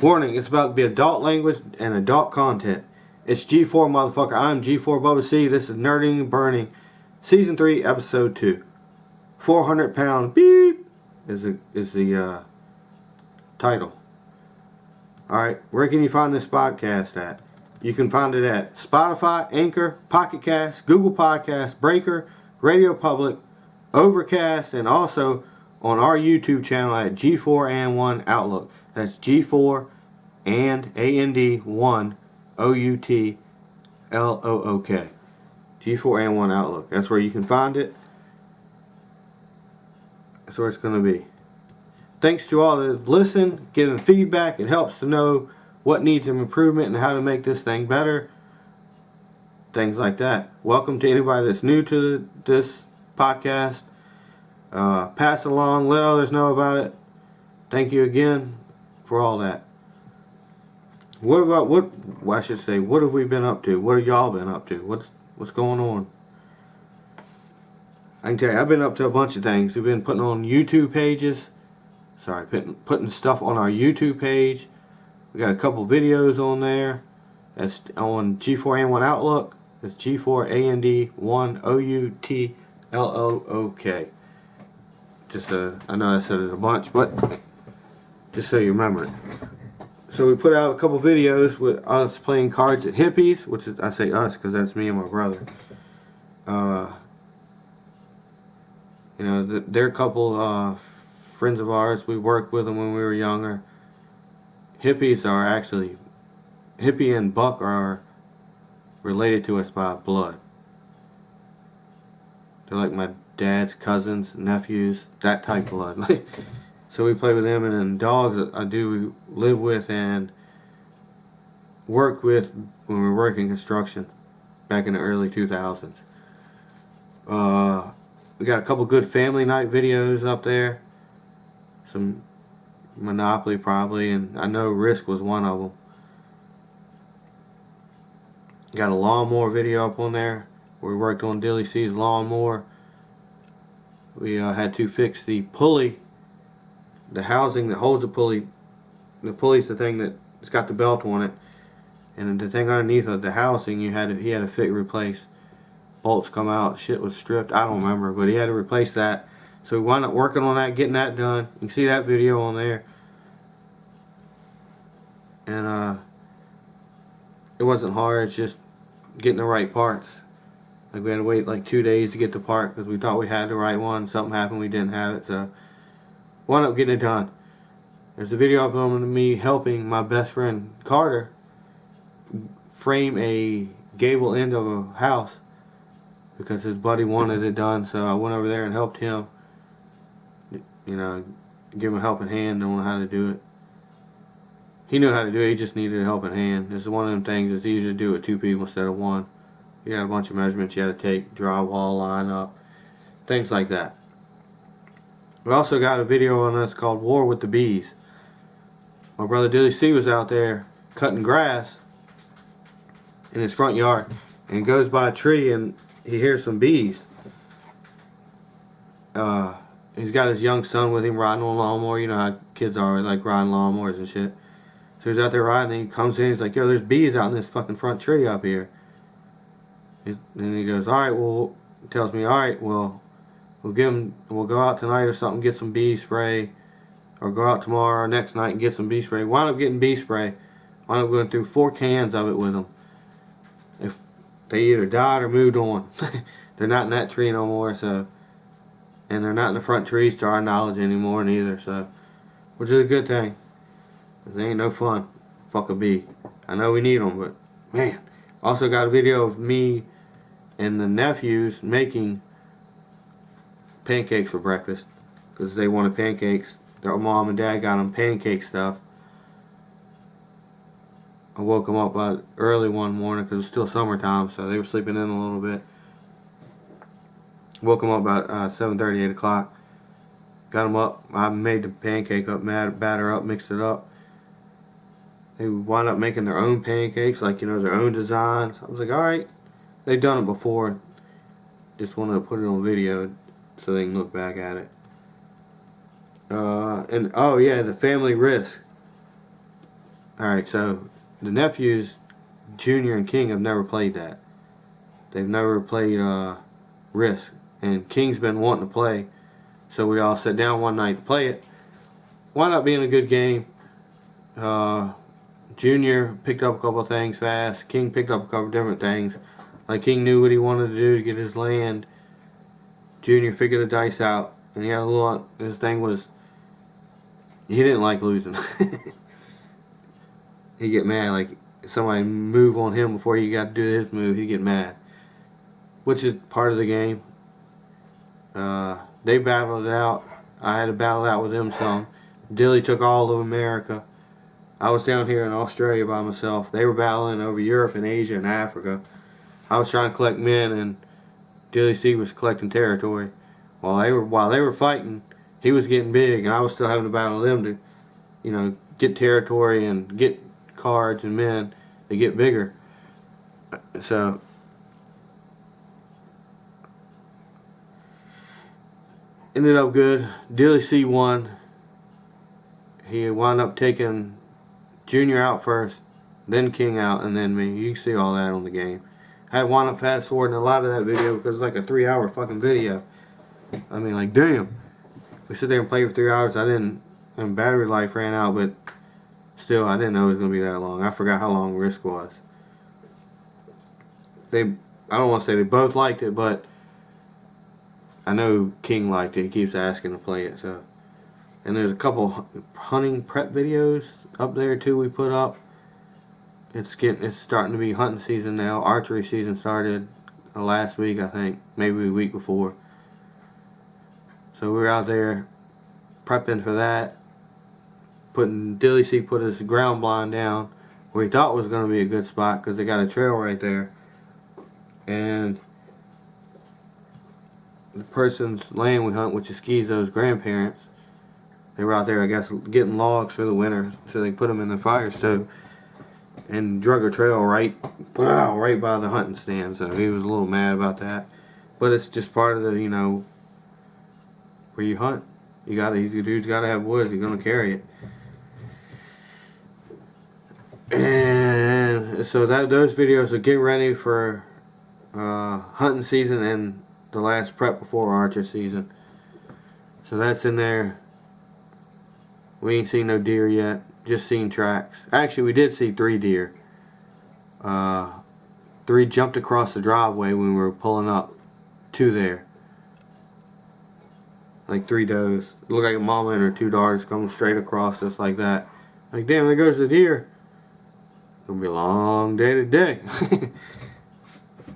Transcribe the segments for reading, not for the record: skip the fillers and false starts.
Warning, it's about to be adult language and adult content. It's G4, motherfucker. I'm G4 Bubba C. This is Nerding and Burning, Season 3, Episode 2. 400 pound beep is the title. Alright, where can you find this podcast at? You can find it at Spotify, Anchor, Pocket Cast, Google Podcasts, Breaker, Radio Public, Overcast, and also on our YouTube channel at G4and1 Outlook. That's G4 and AND1 OUTLOOK. G4and1 Outlook. That's where you can find it. That's where it's going to be. Thanks to all that listen, giving feedback. It helps to know what needs improvement and how to make this thing better. Things like that. Welcome to anybody that's new to this podcast. Pass it along. Let others know about it. Thank you again for all that. What I should say, what have we been up to? What have y'all been up to? What's going on? I can tell you, I've been up to a bunch of things. We've been putting on YouTube pages. Putting stuff on our YouTube page. We got a couple videos on there. That's on G4and1 Outlook. That's G4and1 OUTLOOK. I know I said it a bunch, but just so you remember it. So we put out a couple videos with us playing cards at Hippies, which is, I say us because that's me and my brother. They're a couple friends of ours. We worked with them when we were younger. Hippies are actually, Hippie and Buck are related to us by blood. They're like my dad's cousins, nephews, that type of blood. So we play with them, and then dogs we live with and worked with when we were working construction back in the early 2000s. We got a couple good family night videos up there. Some Monopoly probably, and I know Risk was one of them. Got a lawnmower video up on there. We worked on Dilly C's lawnmower. We had to fix the pulley, the housing that holds the pulley. The pulley's the thing that's got the belt on it, and the thing underneath of the housing he had to replace. Bolts come out, shit was stripped. I don't remember, but he had to replace that. So we wound up working on that, getting that done. You can see that video on there. And it wasn't hard, it's just getting the right parts. Like we had to wait like 2 days to get the part because we thought we had the right one. Something happened, we didn't have it, so wound up getting it done. There's a video up on me helping my best friend Carter frame a gable end of a house because his buddy wanted it done, so I went over there and helped him. Give him a helping hand on how to do it. He knew how to do it, he just needed a helping hand. This is one of them things that's easier to do with two people instead of one. You got a bunch of measurements you had to take, drywall, line up, things like that. We also got a video on us called War with the Bees. My brother Dilly C was out there cutting grass in his front yard and goes by a tree and he hears some bees. He's got his young son with him riding on a lawnmower. You know how kids are, like riding lawnmowers and shit. So he's out there riding and he comes in, he's like, yo, there's bees out in this fucking front tree up here. And he goes, alright, well, tells me, alright, well, we'll go out tonight or something, get some bee spray, or go out tomorrow or next night and get some bee spray. Wound up getting bee spray. Wound up going through 4 cans of it with them. If they either died or moved on. They're not in that tree no more, so, and they're not in the front trees to our knowledge anymore neither, so, which is a good thing. Cause they ain't no fun. Fuck a bee. I know we need them, but man. Also got a video of me and the nephews making pancakes for breakfast because they wanted pancakes. Their mom and dad got them pancake stuff. I woke them up early one morning because it was still summertime, so they were sleeping in a little bit. Woke them up about 7:30, 8 o'clock. Got them up. I made the pancake up, batter up, mixed it up. They wound up making their own pancakes, like, their own designs. I was like, alright. They've done it before. Just wanted to put it on video so they can look back at it. And oh yeah, the family Risk. Alright, so the nephews, Junior and King, have never played that. They've never played Risk. And King's been wanting to play. So we all sat down one night to play it. Wound up being a good game. Junior picked up a couple of things fast. King picked up a couple of different things. Like, King knew what he wanted to do to get his land. Junior figured the dice out. And he had a little... His thing was... He didn't like losing. He'd get mad. Like, if somebody move on him before he got to do his move, he'd get mad. Which is part of the game. They battled it out. I had to battle it out with them some. Dilly took all of America. I was down here in Australia by myself. They were battling over Europe and Asia and Africa. I was trying to collect men, and Dilly C was collecting territory. While they were fighting, he was getting big, and I was still having to battle them to, you know, get territory and get cards and men to get bigger. So ended up good. Dilly C won. He wound up taking Junior out first, then King out, and then me. You can see all that on the game. I had wound up fast forwarding a lot of that video because it's like a 3-hour fucking video. I mean, like, damn. We sit there and play for 3 hours. And battery life ran out, but still, I didn't know it was going to be that long. I forgot how long Risk was. I don't want to say they both liked it, but I know King liked it. He keeps asking to play it, so. And there's a couple hunting prep videos up there too we put up. It's starting to be hunting season now. Archery season started last week, I think, maybe a week before. So we were out there prepping for that. Dilly C put his ground blind down where he thought was going to be a good spot because they got a trail right there. And the person's land we hunt, which is Schizo's grandparents, they were out there, I guess, getting logs for the winter, so they put them in the fire stove and drug a trail right by the hunting stand. So he was a little mad about that, but it's just part of the, you know, where you hunt. You dude's got to have woods. You're gonna carry it, and so those videos are getting ready for hunting season and the last prep before archer season. So that's in there. We ain't seen no deer yet. Just seen tracks. Actually, we did see 3 deer. 3 jumped across the driveway when we were pulling up to there. Like 3 does. Looked like a mama and her 2 daughters coming straight across us like that. Like, damn, there goes the deer. Gonna be a long day today.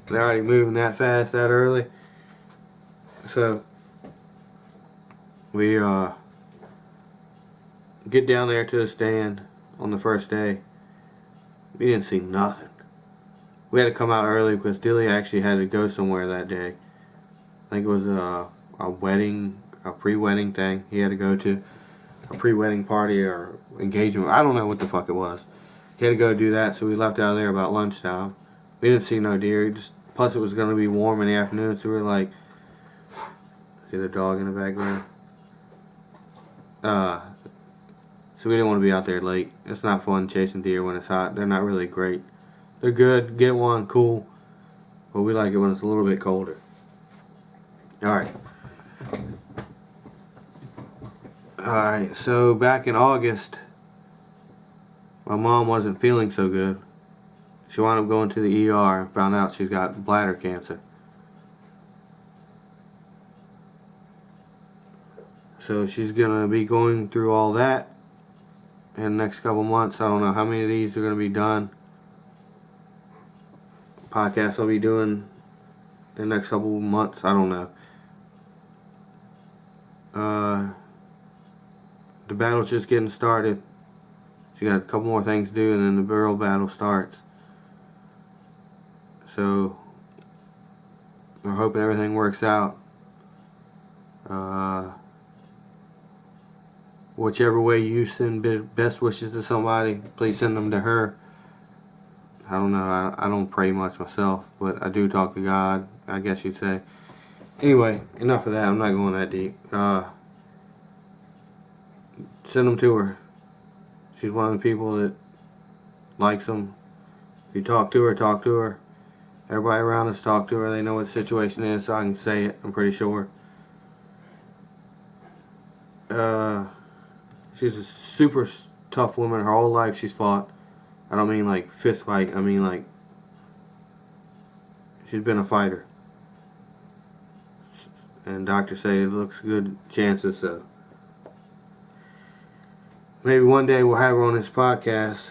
They're already moving that fast, that early. So we get down there to the stand on the first day. We didn't see nothing. We had to come out early because Dilly actually had to go somewhere that day. I think it was a wedding, a pre-wedding thing he had to go to. A pre-wedding party or engagement. I don't know what the fuck it was. He had to go do that, so we left out of there about lunchtime. We didn't see no deer. Plus it was going to be warm in the afternoon, so we were like... See the dog in the background? So we didn't want to be out there late. It's not fun chasing deer when it's hot. They're not really great. They're good. Get one, cool. But we like it when it's a little bit colder. Alright. Alright, so back in August, my mom wasn't feeling so good. She wound up going to the ER and found out she's got bladder cancer. So she's going to be going through all that in the next couple months. I don't know how many of these are going to be done. Podcasts I'll be doing in the next couple months. I don't know. The battle's just getting started. She got a couple more things to do and then the real battle starts. So we're hoping everything works out. Whichever way you send best wishes to somebody, please send them to her. I don't know, I don't pray much myself, but I do talk to God, I guess you'd say. Anyway, enough of that, I'm not going that deep. Send them to her. She's one of the people that likes them. If you talk to her, talk to her. Everybody around us talk to her. They know what the situation is, so I can say it, I'm pretty sure. She's a super tough woman. Her whole life she's fought. I don't mean like fist fight. I mean like she's been a fighter. And doctors say it looks good chances, so maybe one day we'll have her on this podcast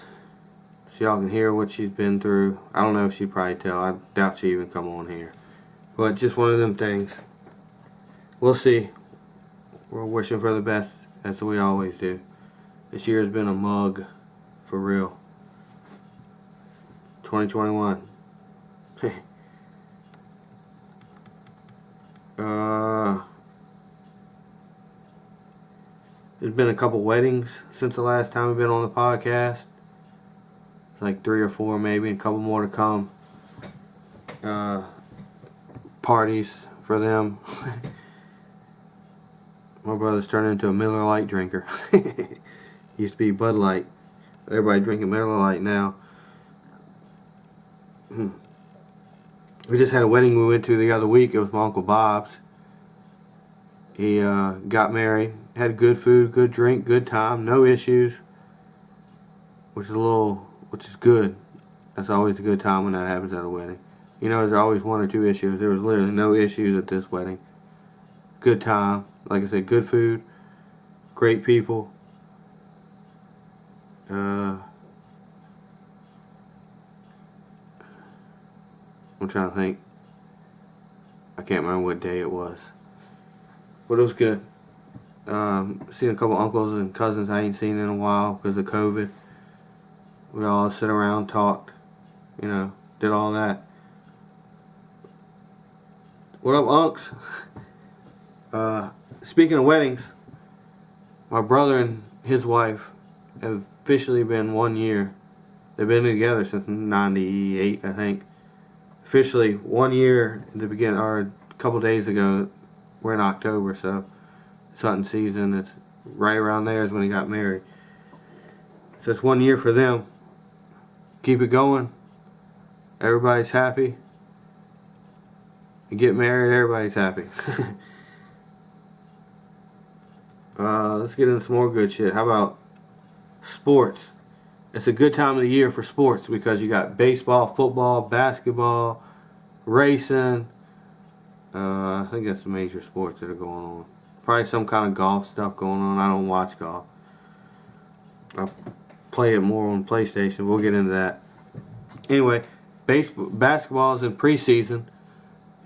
so y'all can hear what she's been through. I don't know if she'd probably tell. I doubt she even come on here. But just one of them things. We'll see. We're wishing for the best, as we always do. This year has been a mug, for real. 2021. There's been a couple weddings since the last time we've been on the podcast. Like 3 or 4 maybe, and a couple more to come. Parties for them. My brother's turned into a Miller Lite drinker. Used to be Bud Light. But everybody drinking Miller Lite now. We just had a wedding we went to the other week. It was my Uncle Bob's. He got married. Had good food, good drink, good time, no issues. Which is good. That's always a good time when that happens at a wedding. You know, there's always 1 or 2 issues. There was literally no issues at this wedding. Good time. Like I said, good food. Great people. I'm trying to think. I can't remember what day it was. But it was good. Seen a couple uncles and cousins I ain't seen in a while because of COVID. We all sit around, talked, you know, did all that. What up, unks? Speaking of weddings, my brother and his wife have officially been 1 year. They've been together since '98, I think. Officially 1 year in the beginning, or a couple days ago. We're in October, so it's hunting season. It's right around there is when he got married. So it's 1 year for them. Keep it going. Everybody's happy. You get married, everybody's happy. Let's get into some more good shit. How about sports? It's a good time of the year for sports because you got baseball, football, basketball, racing. I think that's the major sports that are going on. Probably some kind of golf stuff going on. I don't watch golf. I play it more on PlayStation. We'll get into that. Anyway, basketball is in preseason.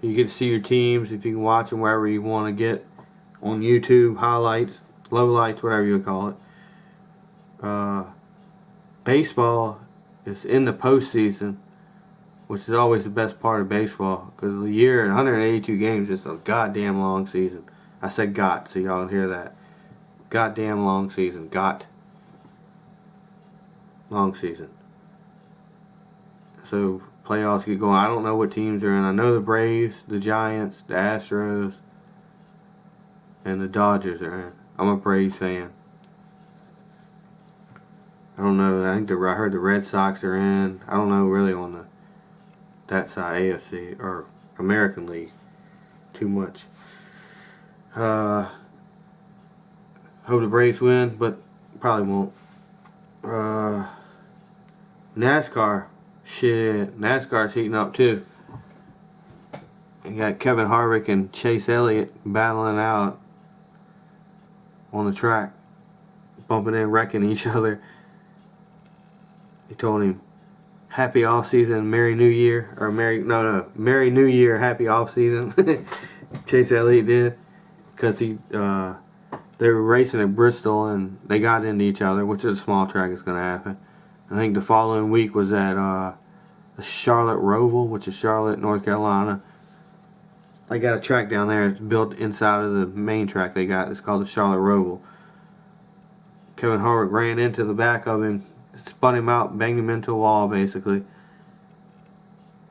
You get to see your teams if you can watch them wherever you want to get on YouTube, highlights, lowlights, whatever you call it. Baseball is in the postseason, which is always the best part of baseball because the year 182 games is a goddamn long season. I said got, so y'all hear that. Goddamn long season. Long season. So playoffs get going. I don't know what teams are in. I know the Braves, the Giants, the Astros, and the Dodgers are in. I'm a Braves fan. I don't know. I heard the Red Sox are in. I don't know really on that side, AFC or American League, too much. Hope the Braves win, but probably won't. NASCAR. Shit, NASCAR's heating up too. You got Kevin Harvick and Chase Elliott battling out on the track, bumping and wrecking each other. He told him, "Happy off season, Merry New Year," or Merry New Year, Happy off season. Chase Elliott did, because they were racing at Bristol and they got into each other, which is a small track. It's gonna happen. I think the following week was at the Charlotte Roval, which is Charlotte, North Carolina. They got a track down there. It's built inside of the main track they got. It's called the Charlotte Roval. Kevin Harvick ran into the back of him, spun him out, banged him into a wall, basically.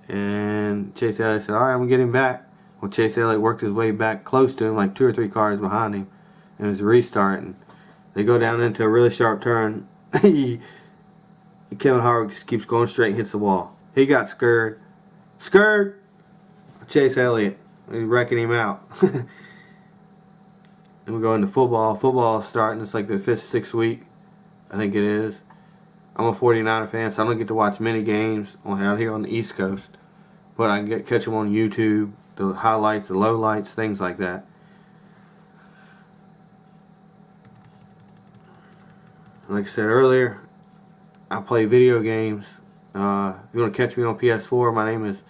And Chase Elliott said, "Alright, I'm going to get him back." Well, Chase Elliott worked his way back close to him, like 2 or 3 cars behind him. And it was a restart. And they go down into a really sharp turn. Kevin Harvick just keeps going straight and hits the wall. He got scared. Scared! Chase Elliott. He's wrecking him out. And we go into football. Football is starting. It's like the 5th, 6th week. I think it is. I'm a 49er fan, so I don't get to watch many games out here on the East Coast. But I can catch them on YouTube, the highlights, the lowlights, things like that. Like I said earlier, I play video games. If you want to catch me on PS4,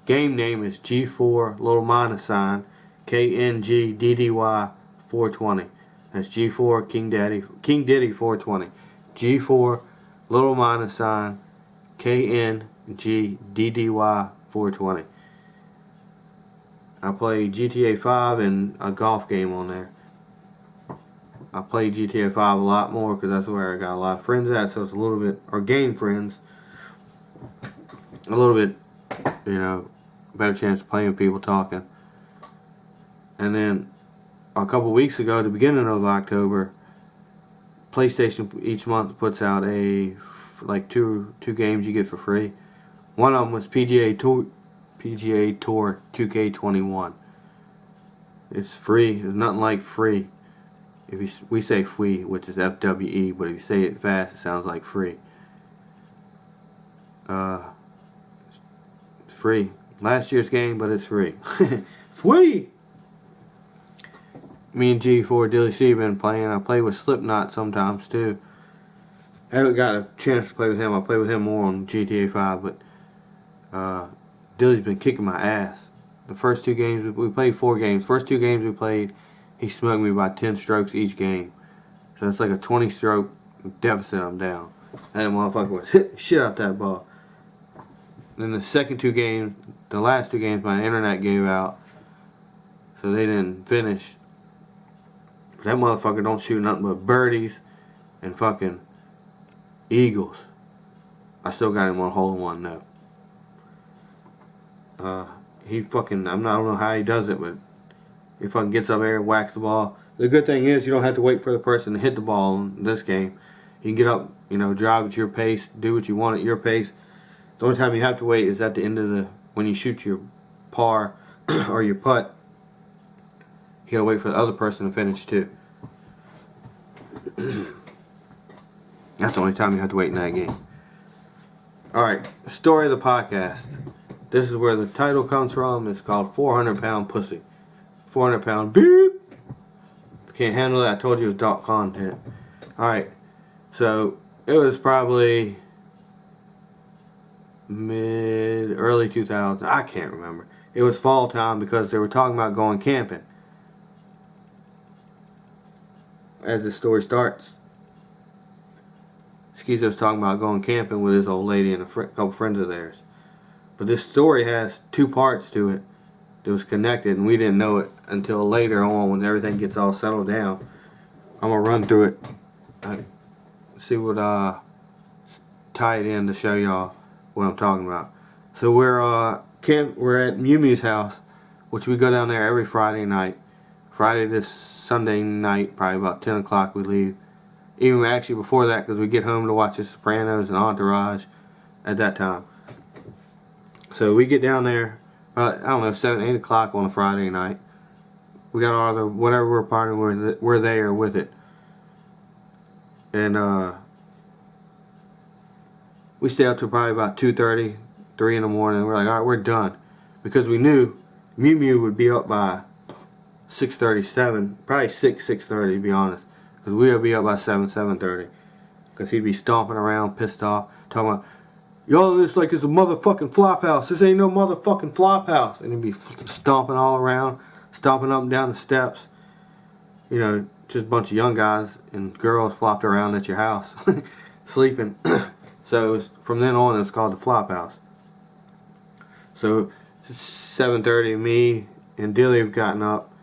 game name is G4 little minus sign KNGDDY 420. That's G4 King Diddy 420. G4 little minus sign KNGDDY 420. I play GTA 5 and a golf game on there. I play GTA 5 a lot more because that's where I got a lot of friends at, so it's a little bit, or game friends, a little bit, better chance of playing with people talking. And then a couple weeks ago, the beginning of October, PlayStation each month puts out two games you get for free. One of them was PGA Tour 2K21. It's free. There's nothing like free. We say free, which is FWE, but if you say it fast, it sounds like free. It's free. Last year's game, but it's free. Free! Me and G4 Dilly C been playing. I play with Slipknot sometimes too. I haven't got a chance to play with him. I play with him more on GTA 5, but Dilly's been kicking my ass. The first 2 games, we played 4 games. First 2 games we played, he smoked me by 10 strokes each game. So it's like a 20 stroke deficit I'm down. That motherfucker was hitting the shit out that ball. Then the second 2 games, the last 2 games, my internet gave out. So they didn't finish. But that motherfucker don't shoot nothing but birdies and fucking eagles. I still got him on hole in one though. I don't know how he does it, but he fucking gets up there and whacks the ball. The good thing is you don't have to wait for the person to hit the ball in this game. You can get up, drive at your pace, do what you want at your pace. The only time you have to wait is at the end of when you shoot your par or your putt. You gotta wait for the other person to finish too. That's the only time you have to wait in that game. Alright, story of the podcast. This is where the title comes from. It's called 400 Pound Pussy. 400 pound beep. Can't handle it. I told you it was dark content. Alright, so it was probably early 2000s. I can't remember. It was fall time because they were talking about going camping. As the story starts, Schizo's talking about going camping with his old lady and a couple friends of theirs. But this story has 2 parts to it that was connected, and we didn't know it until later on when everything gets all settled down. I'm going to run through it. See what tie it in to show y'all what I'm talking about. So we're at Mew Mew's house, which we go down there every Friday night. Friday to Sunday night, probably about 10 o'clock we leave. Even actually before that, because we get home to watch The Sopranos and Entourage at that time. So we get down there, 7, 8 o'clock on a Friday night. We got all the, whatever we're partying, we're there with it. And we stay up till probably about 2:30, 3 in the morning. We're like, alright, we're done. Because we knew Mew Mew would be up by 6:37, probably 6:30 to be honest. Because we would be up by 7:30. Because he'd be stomping around, pissed off, talking about, y'all, this like it's a motherfucking flop house. This ain't no motherfucking flop house. And he'd be stomping all around, stomping up and down the steps. Just a bunch of young guys and girls flopped around at your house, sleeping. So it was, from then on, it was called the flop house. So 7:30, me and Dilly have gotten up.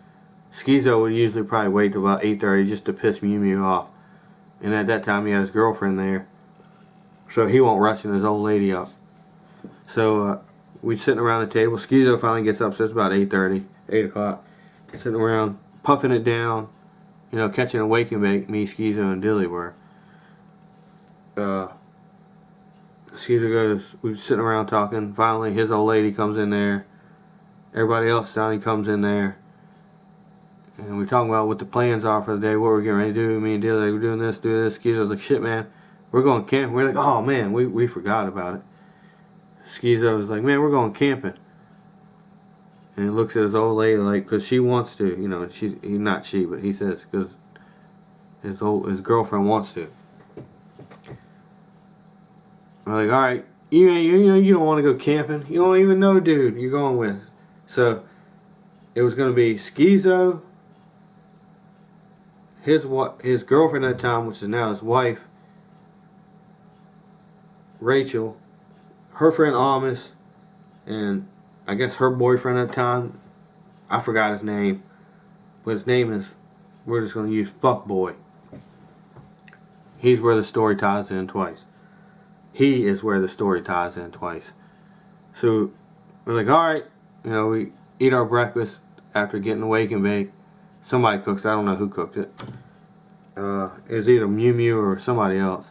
Schizo would usually probably wait till about 8:30 just to piss Mew Mew off. And at that time, he had his girlfriend there. So he won't rushing his old lady up. So we're sitting around the table. Schizo finally gets up, so it's about 8:30, 8 o'clock. Sitting around, puffing it down, catching a wake and bake, me, Schizo, and Dilly were. Caesar goes, we're sitting around talking. Finally, his old lady comes in there. Everybody else down, he comes in there. And we're talking about what the plans are for the day, what we're getting ready to do. Me and Dilly, we're doing this, doing this. Skeezo's like, shit, man, we're going camping. We're like, oh, man, we forgot about it. Skeezo was like, man, we're going camping. And he looks at his old lady like, because she wants to, you know, not she, but he says, because his girlfriend wants to. We're like, all right, you don't want to go camping. You don't even know dude you're going with. So it was going to be Skeezo, his girlfriend at the time, which is now his wife, Rachel, her friend Amos, and I guess her boyfriend at the time. I forgot his name, but his name is, we're just going to use Fuckboy. He's where the story ties in twice. He is where the story ties in twice. So we're like, all right, you know, we eat our breakfast after getting the wake and bake. Somebody cooks. I don't know who cooked it. It was either Mew Mew or somebody else.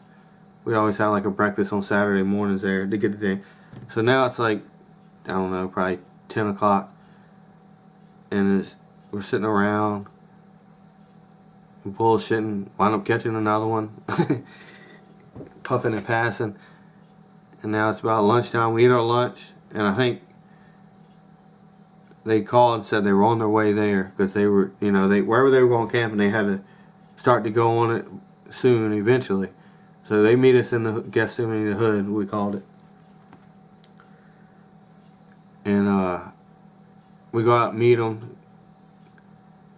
We'd always have like a breakfast on Saturday mornings there to get the day. So now it's like, I don't know, probably 10 o'clock. And we're sitting around, bullshitting, wind up catching another one, puffing and passing. And now it's about lunchtime. We eat our lunch, and I think they called and said they were on their way there because they were, you know, wherever they were going camping, they had to start to go on it soon, eventually. So they meet us in the Gethsemane Hood, we called it. And we go out and meet them.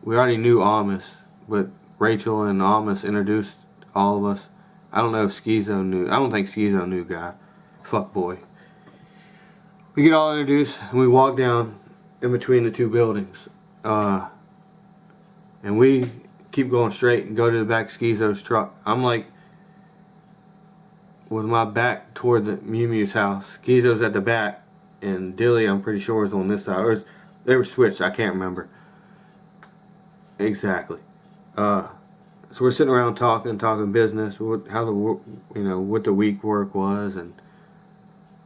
We already knew Amos, but Rachel and Amos introduced all of us. I don't know if Skeezo knew. I don't think Skeezo knew guy. Fuckboy. We get all introduced and we walk down in between the two buildings. And we keep going straight and go to the back of Skeezo's truck. I'm like with my back toward the Mew Mew's house. Skeezo's at the back and Dilly, I'm pretty sure, is on this side. Or they were switched, I can't remember. Exactly. So we're sitting around talking business, what the week work was, and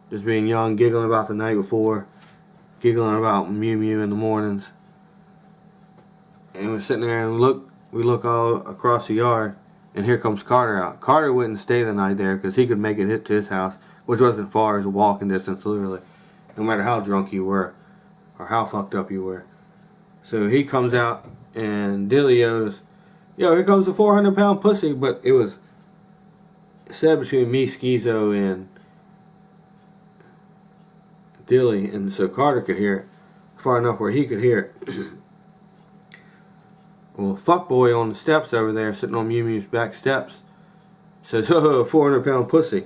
just being young, giggling about the night before, giggling about Mew Mew in the mornings. And we're sitting there and we look all across the yard, and here comes Carter out. Carter wouldn't stay the night there because he could make it hit to his house, which wasn't far, as a walking distance, literally, no matter how drunk you were or how fucked up you were. So he comes out, and Dilly goes, yo, here comes a 400-pound pussy. But it was said between me, Skeezo, and Dilly, and so Carter could hear it far enough where he could hear it. Well, Fuckboy on the steps over there, sitting on Mew Mew's back steps, says, oh, 400-pound pussy.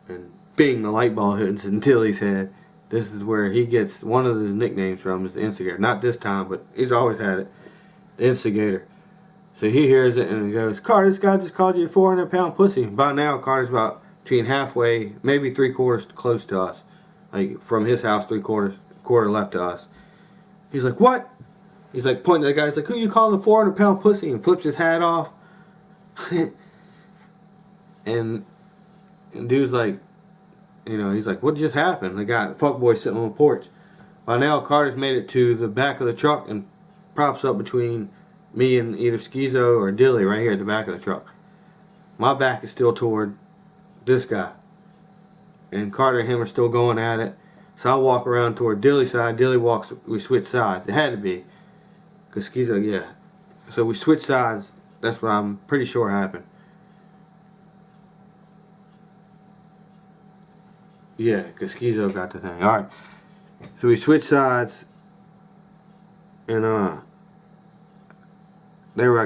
And bing, the light bulb hits in Dilly's head. This is where he gets one of his nicknames from, is the Instigator. Not this time, but he's always had it. The Instigator. So he hears it and he goes, Carter, this guy just called you a 400-pound pussy. By now, Carter's about between halfway, maybe 3/4 close to us. Like, from his house, quarter left to us. He's like, what? He's like, pointing at the guy. He's like, who you calling a 400-pound pussy? And flips his hat off. and dude's like, you know, he's like, what just happened? The guy, Fuckboy, sitting on the porch. By now, Carter's made it to the back of the truck and props up between me and either Skeezo or Dilly right here at the back of the truck. My back is still toward this guy. And Carter and him are still going at it. So I walk around toward Dilly's side. Dilly walks, we switch sides. It had to be. Because Skeezo, yeah. So we switch sides. That's what I'm pretty sure happened. Yeah, because Skeezo got the thing. Alright. So we switch sides. And, I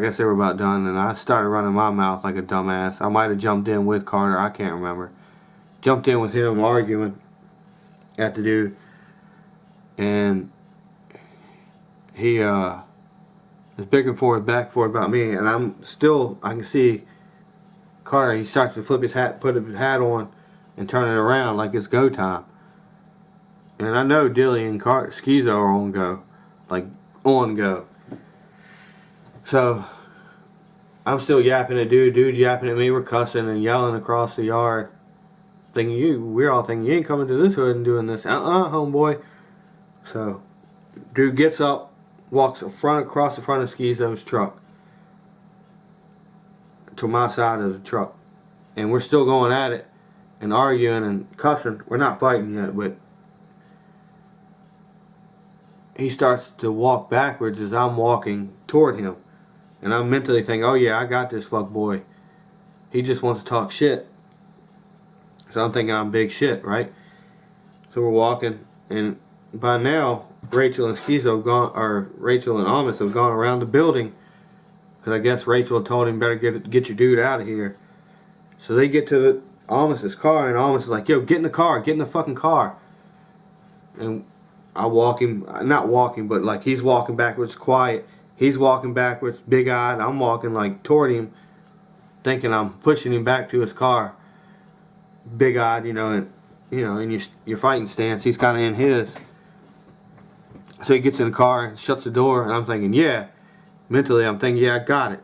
guess they were about done. And I started running my mouth like a dumbass. I might have jumped in with Carter. I can't remember. Jumped in with him arguing at the dude. And he, is bickering back forward about me, and I can see Carter, he starts to flip his hat, put his hat on, and turn it around like it's go time. And I know Dilly and Skeezo are on go, like on go. So I'm still yapping at dude's yapping at me, we're cussing and yelling across the yard, we're all thinking, you ain't coming to this hood and doing this. Homeboy. So, dude gets up, walks across the front of Schizo's truck to my side of the truck. And we're still going at it and arguing and cussing. We're not fighting yet, but he starts to walk backwards as I'm walking toward him. And I'm mentally thinking, oh yeah, I got this fuck boy. He just wants to talk shit. So I'm thinking I'm big shit, right? So we're walking, and by now, Rachel and Schizo Rachel and Amos have gone around the building. Because I guess Rachel told him, better get your dude out of here. So they get to Amos's car, and Amos is like, yo, get in the car, get in the fucking car. And I walk him, not walking, but like he's walking backwards quiet. He's walking backwards, big-eyed. I'm walking like toward him, thinking I'm pushing him back to his car. Big-eyed, and in your fighting stance, he's kind of in his. So he gets in the car and shuts the door, and I'm thinking, yeah. Mentally, I'm thinking, yeah, I got it.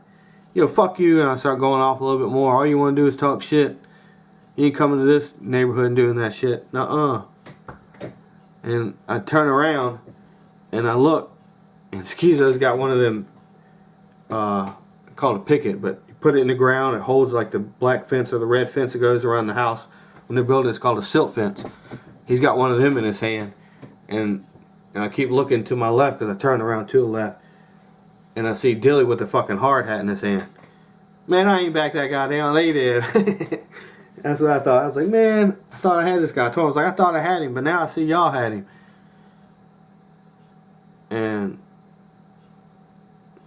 Yo, fuck you, and I start going off a little bit more. All you want to do is talk shit. You ain't coming to this neighborhood and doing that shit. Nuh-uh. And I turn around, and I look, and Schizo's got one of them, called a picket, but you put it in the ground, it holds like the black fence or the red fence that goes around the house. When they're building, it's called a silt fence. He's got one of them in his hand, and I keep looking to my left because I turned around to the left, and I see Dilly with the fucking hard hat in his hand. Man, I ain't back that guy down. They did. That's what I thought. I was like, man, I thought I had this guy. I told him, I was like, I thought I had him, but now I see y'all had him. And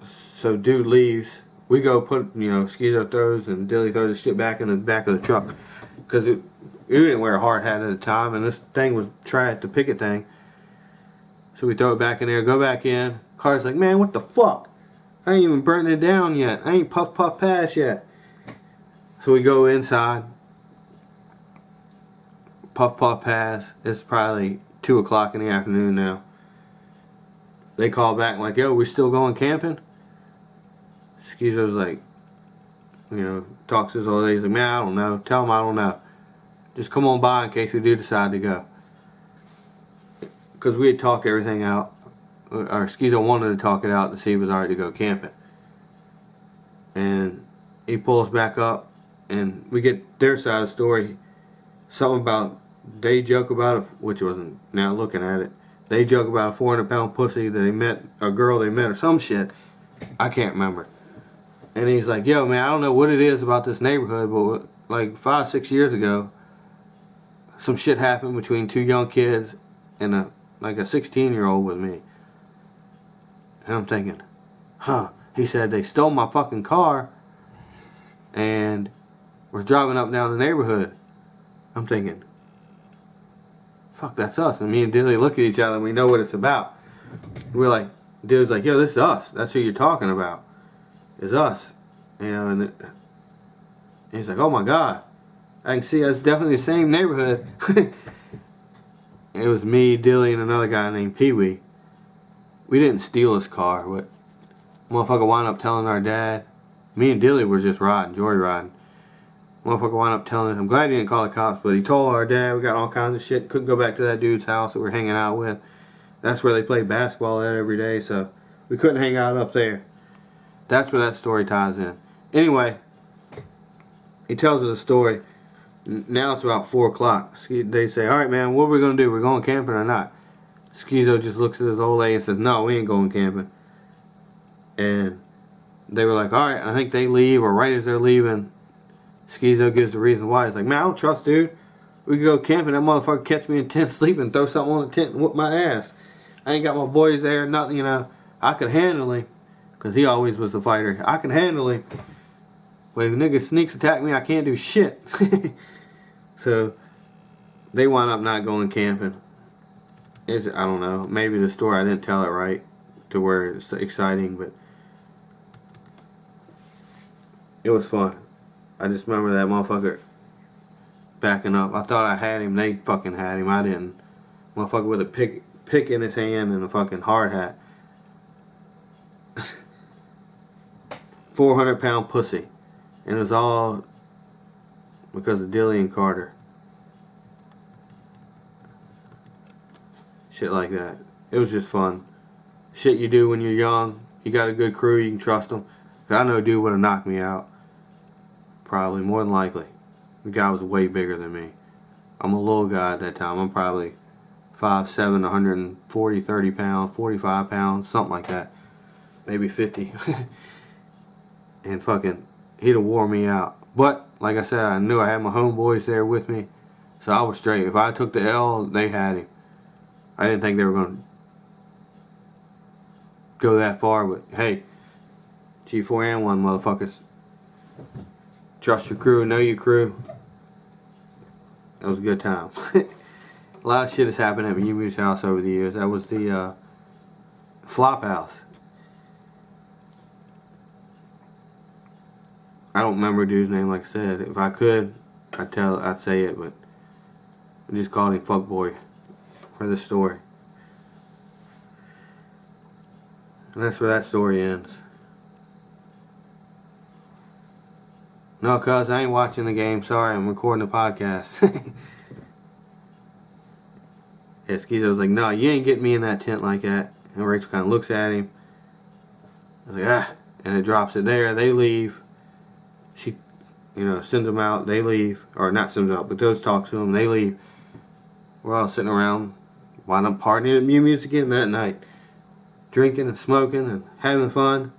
so dude leaves. We go put, Schizo throws and Dilly throws the shit back in the back of the truck. Because we didn't wear a hard hat at the time, and this thing was the picket thing. So we throw it back in there, go back in. Carter's like, man, what the fuck? I ain't even burning it down yet. I ain't puff pass yet. So we go inside. Puff pass. It's probably 2 o'clock in the afternoon now. They call back like, yo, we still going camping? Schizo's like, talks to his old lady. He's like, man, I don't know. Tell him I don't know. Just come on by in case we do decide to go. Because we had talked everything out. Or Schizo wanted to talk it out to see if it was alright to go camping. And he pulls back up, and we get their side of the story. Something about, they joke about it, which wasn't, now looking at it, they joke about a 400-pound pussy that they met, a girl they met, or some shit. I can't remember. And he's like, yo, man, I don't know what it is about this neighborhood, but like 5-6 years ago, some shit happened between 2 young kids and a 16-year-old with me. And I'm thinking, he said they stole my fucking car and was driving up and down the neighborhood. I'm thinking, fuck, that's us. And me and Dilly look at each other and we know what it's about. We're like, Dilly's like, yo, this is us. That's who you're talking about. It's us. And he's like, oh my God. I can see it's definitely the same neighborhood. It was me, Dilly, and another guy named Pee Wee. We didn't steal his car, but motherfucker wound up telling our dad. Me and Dilly were just joyriding. Motherfucker wound up telling us. I'm glad he didn't call the cops, but he told our dad we got all kinds of shit. Couldn't go back to that dude's house that we're hanging out with. That's where they play basketball at every day, so we couldn't hang out up there. That's where that story ties in. Anyway, he tells us a story. Now it's about 4 o'clock. They say, all right, man, what are we going to do? We're going camping or not? Schizo just looks at his old lady and says, no, we ain't going camping. And they were like, all right. And I think they leave, or right as they're leaving, Schizo gives the reason why. He's like, man, I don't trust dude. We could go camping. That motherfucker catch me in tent sleeping, throw something on the tent and whoop my ass. I ain't got my boys there, nothing, I could handle him. Because he always was the fighter. I can handle him. But if a nigga sneaks attack me, I can't do shit. So they wound up not going camping. I don't know. Maybe the story, I didn't tell it right to where it's exciting, but it was fun. I just remember that motherfucker backing up. I thought I had him. They fucking had him. I didn't. Motherfucker with a pick in his hand and a fucking hard hat. 400-pound pussy. And it was all because of Dilly and Carter. Shit like that. It was just fun. Shit you do when you're young. You got a good crew, you can trust them. Cause I know a dude would have knocked me out. Probably, more than likely. The guy was way bigger than me. I'm a little guy at that time. I'm probably 5'7", 140, 30 pounds, 45 pounds, something like that. Maybe 50. And fucking, he'd have wore me out. But, like I said, I knew I had my homeboys there with me. So I was straight. If I took the L, they had him. I didn't think they were going to go that far, but hey, G4N1 motherfuckers. Trust your crew, know your crew. That was a good time. A lot of shit has happened at Mew Mew's house over the years. That was the flop house. I don't remember a dude's name, like I said. If I could, I'd say it, but we just called him Fuckboy for the story. And that's where that story ends. No, cuz I ain't watching the game. Sorry, I'm recording the podcast. Yeah, Skeezo's like, no, you ain't getting me in that tent like that. And Rachel kind of looks at him. I was like, ah. And it drops it there. They leave. She, sends them out. They leave. Or not sends them out, but those talks to them. They leave. We're all sitting around, wind up partying at Mew Music again that night. Drinking and smoking and having fun.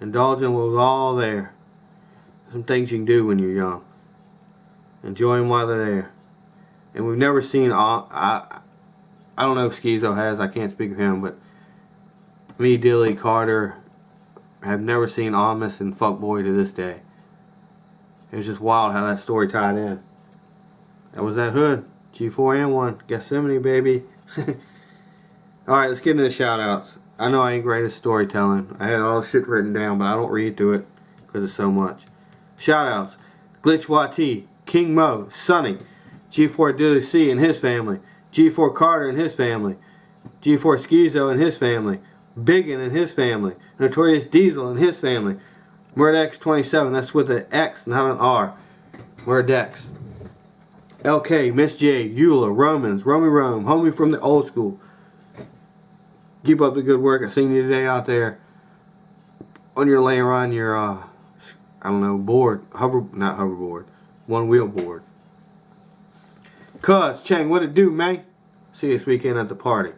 Indulging was all there. Some things you can do when you're young. Enjoy them while they're there. And we've never seen, I don't know if Skeezo has, I can't speak of him, but me, Dilly, Carter, have never seen Amos and Fuckboy to this day. It was just wild how that story tied in. That was that hood. G4N1, Gethsemane, baby. Alright, let's get into the shout-outs. I know I ain't great at storytelling. I had all shit written down, but I don't read through it because it's so much. Shout-outs. Glitch YT, King Mo, Sonny, G4 Dilly C and his family, G4 Carter and his family, G4 Skeezo and his family, Biggin and his family, Notorious Diesel and his family, Murdex27, that's with an X, not an R, Murdex, LK, Miss J, Eula, Romans, Romy Rome, homie from the old school. Keep up the good work. I seen you today out there on your laying around your, board, not hoverboard, one wheel board. Cuz, Chang, what it do, man? See you this weekend at the party.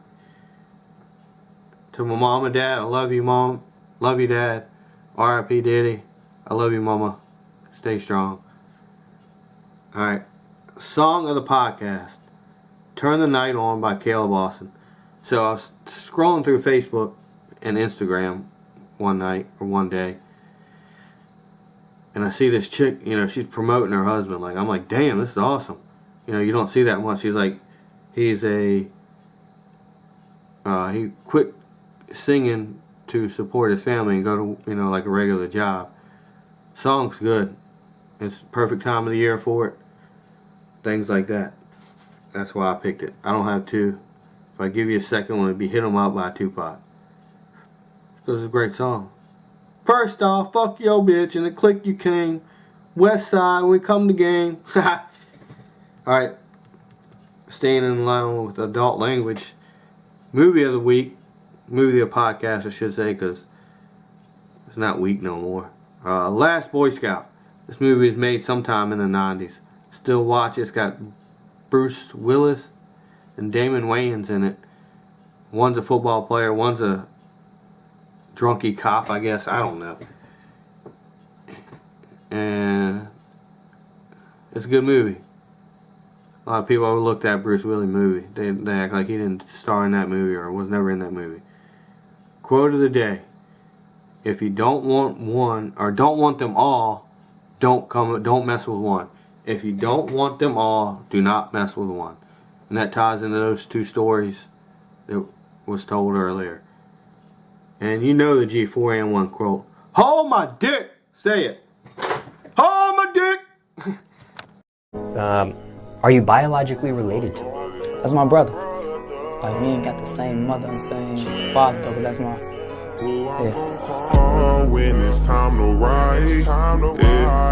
To my mom and dad, I love you, mom. Love you, dad. R.I.P. Daddy. I love you, mama. Stay strong. Alright. Song of the podcast. Turn the Night On by Caleb Austin. So I was scrolling through Facebook and Instagram one night or one day. And I see this chick, she's promoting her husband. Like, I'm like, damn, this is awesome. You don't see that much. He's like, he quit singing to support his family and go to, like a regular job. Song's good. It's perfect time of the year for it. Things like that. That's why I picked it. I don't have two. If I give you a second one, it'd be Hit 'Em Up by Tupac. Because it's a great song. First off, fuck your bitch and the click you came. West Side, we come to game. Alright. Staying in line with adult language. Movie of the week. Movie of the podcast, I should say, because it's not week no more. Last Boy Scout. This movie was made sometime in the 90s. Still watch it. It's got Bruce Willis and Damon Wayans in it. One's a football player, one's a drunky cop, I guess. I don't know. And it's a good movie. A lot of people overlook that Bruce Willis movie. They act like he didn't star in that movie or was never in that movie. Quote of the day. If you don't want one or don't want them all, don't mess with one. If you don't want them all, do not mess with one. And that ties into those two stories that was told earlier. And you know the G4N1 quote. Hold my dick! Say it. Hold my dick! Are you biologically related to him? That's my brother. Like, we ain't got the same mother and same father, though, but that's my... Yeah. When it's time to ride,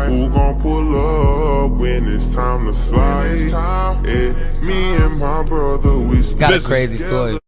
who gon' pull up when and it's time to slide. Yeah, me and my brother, we still Got a crazy story.